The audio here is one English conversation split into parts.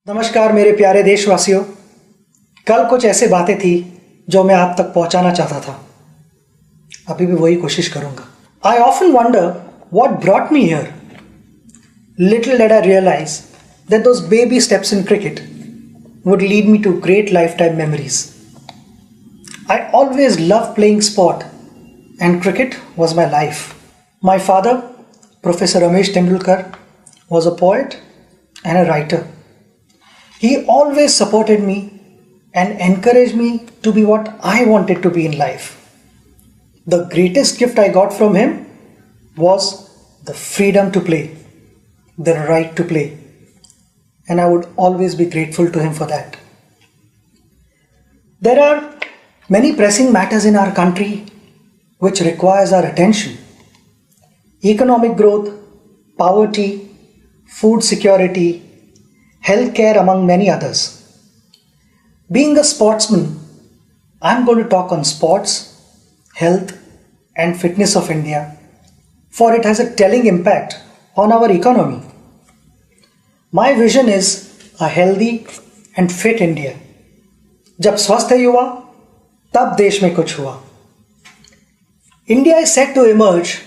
नमस्कार मेरे प्यारे देशवासियों। कल कुछ ऐसे बातें थी जो मैं आप तक पहुंचाना चाहता था। अभी भी वही कोशिश करूंगा। I often wonder what brought me here. Little did I realize that those baby steps in cricket would lead me to great lifetime memories. I always loved playing sport and cricket was my life. My father, Professor Sachin Tendulkar, was a poet and a writer. He always supported me and encouraged me to be what I wanted to be in life. The greatest gift I got from him was the freedom to play, the right to play. And I would always be grateful to him for that. There are many pressing matters in our country which requires our attention. Economic growth, poverty, food security, healthcare, among many others. Being a sportsman, I'm going to talk on sports, health and fitness of India, for it has a telling impact on our economy. My vision is a healthy and fit India. जब स्वस्थ युवा तब देश में कुछ हुआ. India is set to emerge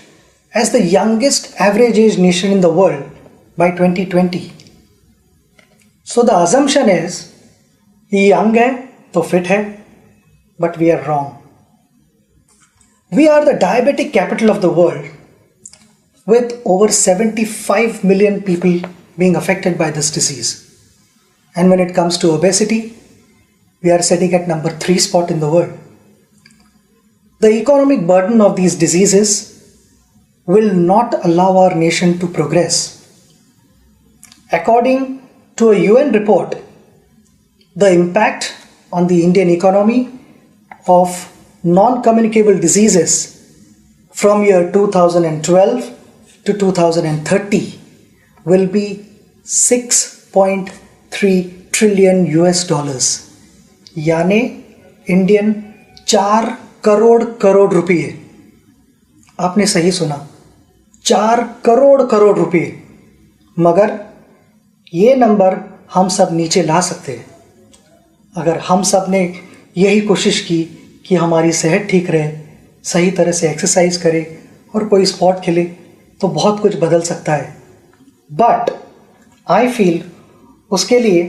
as the youngest average age nation in the world by 2020. So the assumption is ये young है तो fit है, but we are wrong. We are the diabetic capital of the world with over 75 million people being affected by this disease. And when it comes to obesity, we are sitting at number 3 spot in the world. The economic burden of these diseases will not allow our nation to progress. According to a UN report, the impact on the Indian economy of non-communicable diseases from year 2012 to 2030 will be 6.3 trillion US dollars. यानी Indian 4 crore रुपये. आपने सही सुना, 4 करोड़ रुपये. मगर ये number हम सब नीचे ला सकते हैं अगर हम सब ने यही कोशिश की कि हमारी सेहत ठीक रहे, सही तरह से एक्सरसाइज करें और कोई स्पोर्ट खेले, तो बहुत कुछ बदल सकता है. But I feel उसके लिए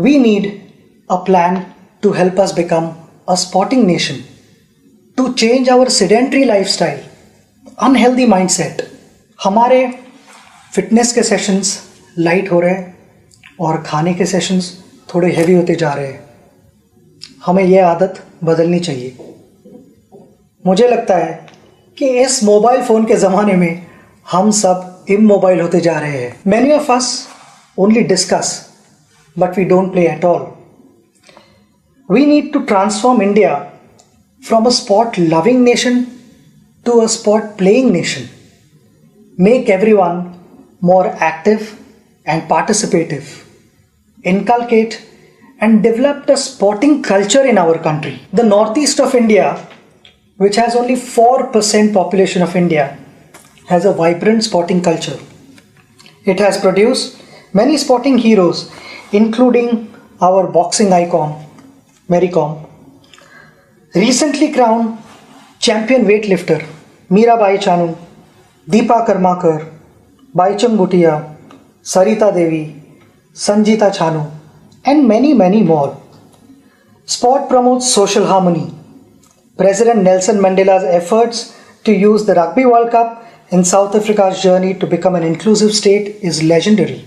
we need a plan to help us become a sporting nation, to change our sedentary lifestyle, unhealthy mindset. हमारे फिटनेस के सेशंस लाइट हो रहे हैं और खाने के सेशंस थोड़े हैवी होते जा रहे हैं. हमें यह आदत बदलनी चाहिए. मुझे लगता है कि इस मोबाइल फ़ोन के ज़माने में हम सब immobile होते जा रहे हैं. Many of us only discuss, but we don't play at all. We need to transform India from a sport-loving nation to a sport-playing nation. Make everyone more active and participative. Inculcate and develop a sporting culture in our country. The northeast of India, which has only 4% population of India, has a vibrant sporting culture. It has produced many sporting heroes, including our boxing icon, Mary Kom. Recently crowned champion weightlifter, Mirabai Chanu, Deepa Karmakar, Baichung Bhutia, Sarita Devi, Sanjita Chanu, and many more. Sport promotes social harmony. President Nelson Mandela's efforts to use the Rugby World Cup in South Africa's journey to become an inclusive state is legendary.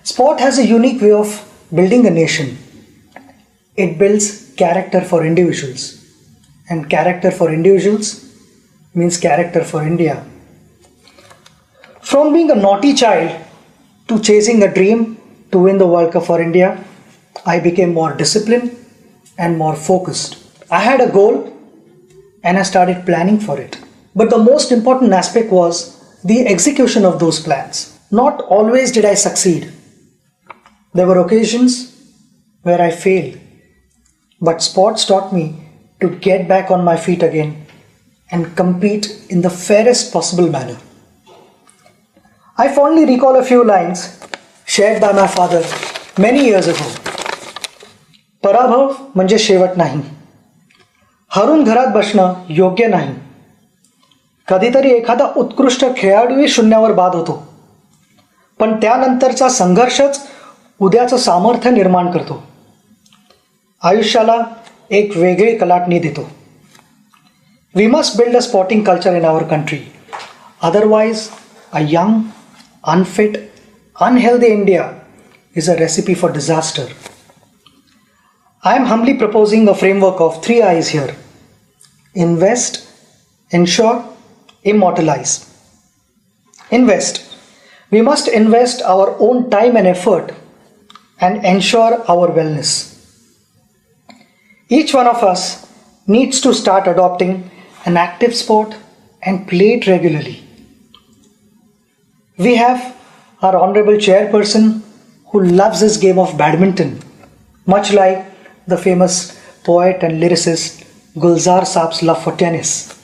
Sport has a unique way of building a nation. It builds character for individuals, and character for individuals means character for India. From being a naughty child to chasing a dream to win the World Cup for India, I became more disciplined and more focused. I had a goal and I started planning for it. But the most important aspect was the execution of those plans. Not always did I succeed. There were occasions where I failed. But sports taught me to get back on my feet again and compete in the fairest possible manner. I fondly recall a few lines shared by my father many years ago. पराभव म्हणजे शेवट नाही. हरून घरात बसणं योग्य नाही. कधीतरी एखादा उत्कृष्ट खेळाडूही शून्यावर बाद होतो, पण त्यानंतरचा संघर्षच उद्याचं सामर्थ्य निर्माण करतो. आयुष्याला एक वेगळी कलाटणी देतो. We must build a sporting culture in our country. Otherwise, a young, unfit, unhealthy India is a recipe for disaster. I am humbly proposing a framework of 3 I's here. Invest, ensure, immortalize. Invest. We must invest our own time and effort and ensure our wellness. Each one of us needs to start adopting an active sport and play it regularly. We have our honorable chairperson who loves his game of badminton, much like the famous poet and lyricist Gulzar Saab's love for tennis.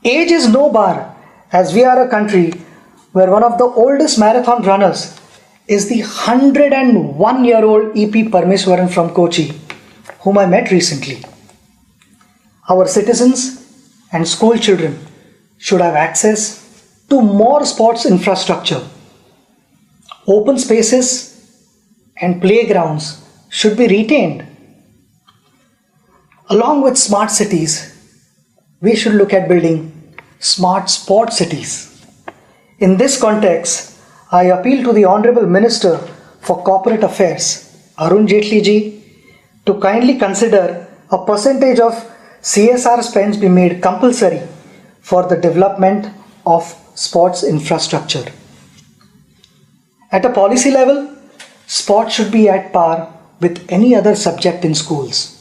Age is no bar, as we are a country where one of the oldest marathon runners is the 101-year-old E.P. Parmeswaran from Kochi, whom I met recently. Our citizens and school children should have access to more sports infrastructure. Open spaces and playgrounds should be retained. Along with smart cities, we should look at building smart sport cities. In this context, I appeal to the Honorable Minister for Corporate Affairs, Arun Jaitley ji, to kindly consider a percentage of CSR spends be made compulsory for the development of sports infrastructure. At a policy level, sport should be at par with any other subject in schools.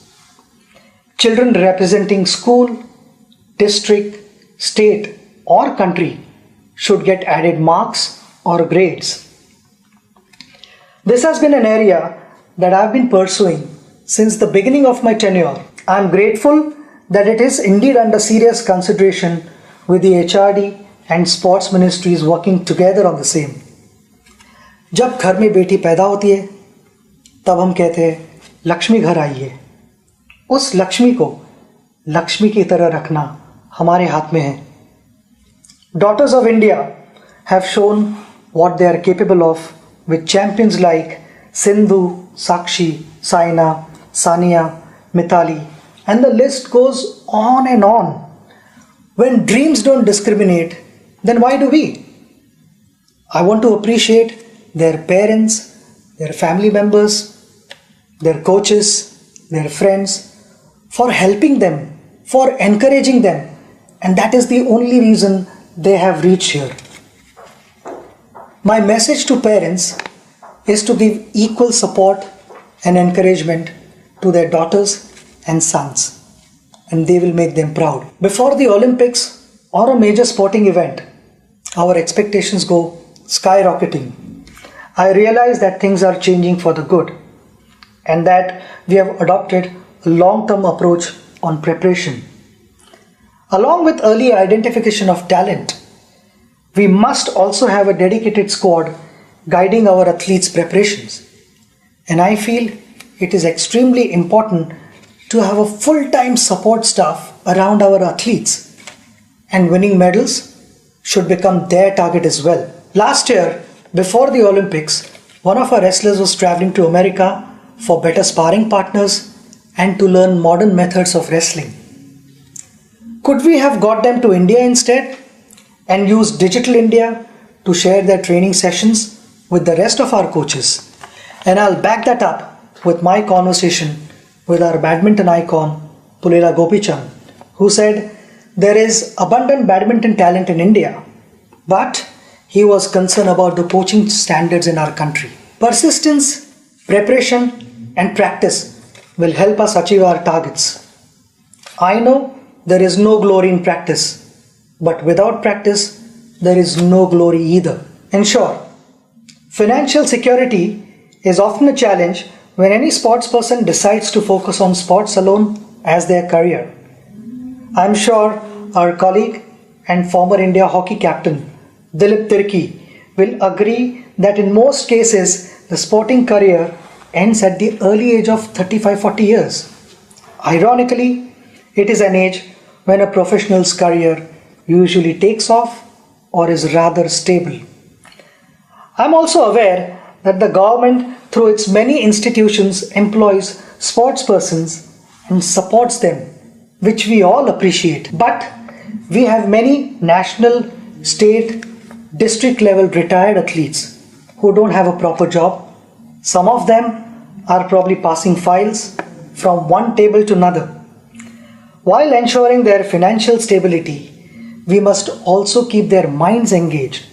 Children representing school, district, state or country should get added marks or grades. This has been an area that I have been pursuing since the beginning of my tenure. I am grateful that it is indeed under serious consideration with the HRD and sports ministries working together on the same. जब घर में बेटी पैदा होती है तब हम कहते हैं लक्ष्मी घर आई है. उस लक्ष्मी को लक्ष्मी की तरह रखना हमारे हाथ में है. Daughters of India have shown what they are capable of with champions like Sindhu, Sakshi, Saina, Sania, Mithali, and the list goes on and on. When dreams don't discriminate, then why do we? I want to appreciate their parents, their family members, their coaches, their friends for helping them, for encouraging them, and that is the only reason they have reached here. My message to parents is to give equal support and encouragement to their daughters and sons, and they will make them proud. Before the Olympics or a major sporting event, our expectations go skyrocketing. I realize that things are changing for the good and that we have adopted a long-term approach on preparation. Along with early identification of talent, we must also have a dedicated squad guiding our athletes' preparations. And I feel it is extremely important to have a full-time support staff around our athletes, and winning medals should become their target as well. Last year, before the Olympics, one of our wrestlers was traveling to America for better sparring partners and to learn modern methods of wrestling. Could we have got them to India instead and used Digital India to share their training sessions with the rest of our coaches? And I'll back that up with my conversation with our badminton icon Pullela Gopichand, who said there is abundant badminton talent in India, but he was concerned about the coaching standards in our country. Persistence, preparation and practice will help us achieve our targets. I know there is no glory in practice, but without practice there is no glory either. In short, financial security is often a challenge when any sports person decides to focus on sports alone as their career. I am sure our colleague and former India hockey captain Dilip Tirki will agree that in most cases the sporting career ends at the early age of 35-40 years. Ironically, it is an age when a professional's career usually takes off or is rather stable. I am also aware that the government, through its many institutions, employs sportspersons and supports them, which we all appreciate. But we have many national, state, district level retired athletes who don't have a proper job. Some of them are probably passing files from one table to another. While ensuring their financial stability, we must also keep their minds engaged.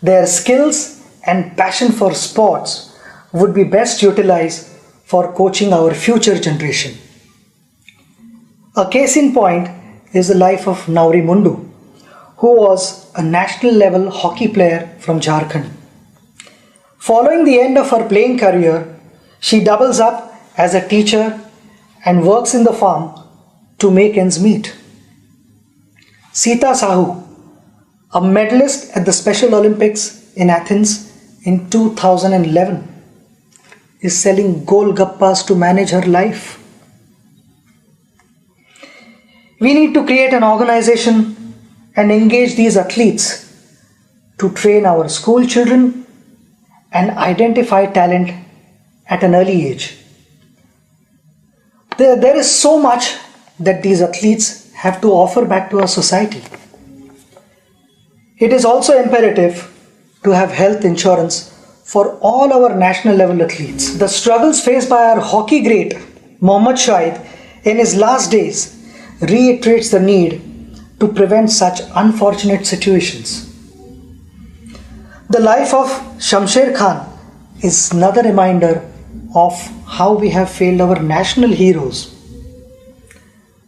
Their skills and passion for sports would be best utilized for coaching our future generation. A case in point is the life of Nauri Mundu, who was a national level hockey player from Jharkhand. Following the end of her playing career, she doubles up as a teacher and works in the farm to make ends meet. Sita Sahu, a medalist at the Special Olympics in Athens in 2011, is selling golgappas to manage her life. We need to create an organization and engage these athletes to train our school children and identify talent at an early age. There is so much that these athletes have to offer back to our society. It is also imperative to have health insurance for all our national level athletes. The struggles faced by our hockey great Mohammad Shahid in his last days reiterates the need to prevent such unfortunate situations. The life of Shamsher Khan is another reminder of how we have failed our national heroes.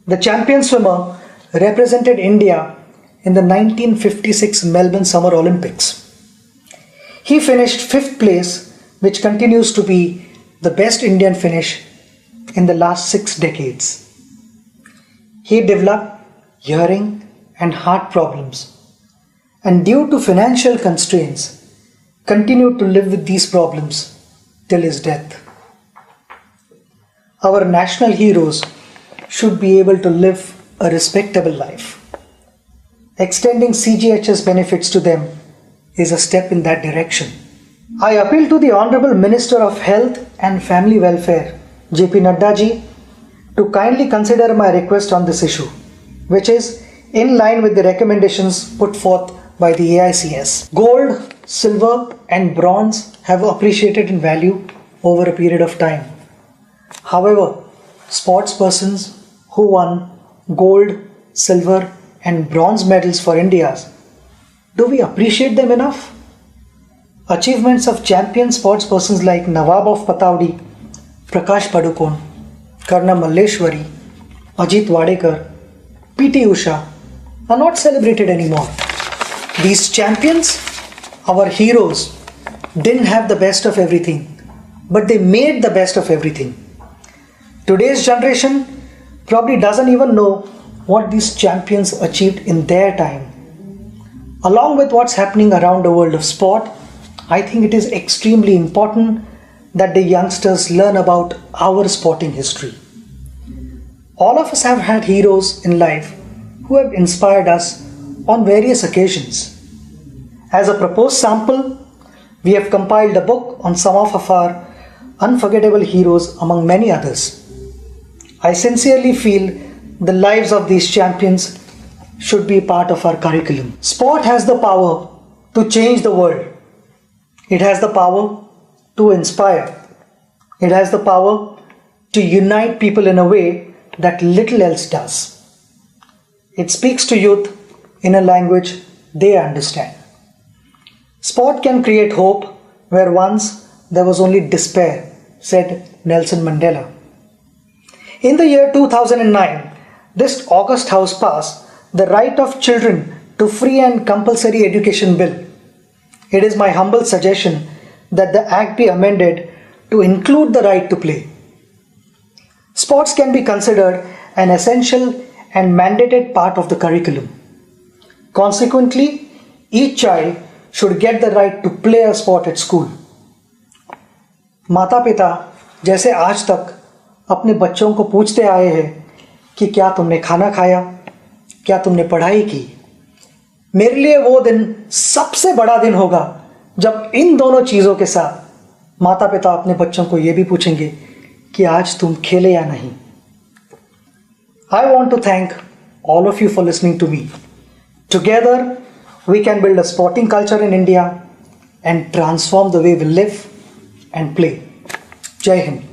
The champion swimmer represented India in the 1956 Melbourne Summer Olympics. He finished 5th place, which continues to be the best Indian finish in the last 6 decades. He developed hearing and heart problems, and due to financial constraints, continued to live with these problems till his death. Our national heroes should be able to live a respectable life. Extending CGHS benefits to them is a step in that direction. I appeal to the Honorable Minister of Health and Family Welfare, JP Nadda ji, to kindly consider my request on this issue, which is in line with the recommendations put forth by the AICS. Gold, silver and bronze have appreciated in value over a period of time. However, sportspersons who won gold, silver and bronze medals for India, do we appreciate them enough? Achievements of champion sportspersons like Nawab of Pataudi, Prakash Padukone, Karna Malleshwari, Ajit Wadekar, PT Usha are not celebrated anymore. These champions, our heroes, didn't have the best of everything, but they made the best of everything. Today's generation probably doesn't even know what these champions achieved in their time. Along with what's happening around the world of sport, I think it is extremely important that the youngsters learn about our sporting history. All of us have had heroes in life who have inspired us on various occasions. As a proposed sample, we have compiled a book on some of our unforgettable heroes among many others. I sincerely feel the lives of these champions should be part of our curriculum. Sport has the power to change the world. It has the power to inspire. It has the power to unite people in a way that little else does. It speaks to youth in a language they understand. Sport can create hope where once there was only despair, said Nelson Mandela. In the year 2009, this August House passed the Right of Children to Free and Compulsory Education Bill. It is my humble suggestion that the Act be amended to include the right to play. Sports can be considered an essential and mandated part of the curriculum. Consequently, each child should get the right to play a sport at school. माता पिता जैसे आज तक अपने बच्चों को पूछते आए हैं कि क्या तुमने खाना खाया, क्या तुमने पढ़ाई की, मेरे लिए वो दिन सबसे बड़ा दिन होगा जब इन दोनों चीज़ों के साथ माता पिता अपने बच्चों को ये भी पूछेंगे कि आज तुम खेले या नहीं. I want to thank all of you for listening to me. Together, we can build a sporting culture in India and transform the way we live and play. Jai Hind.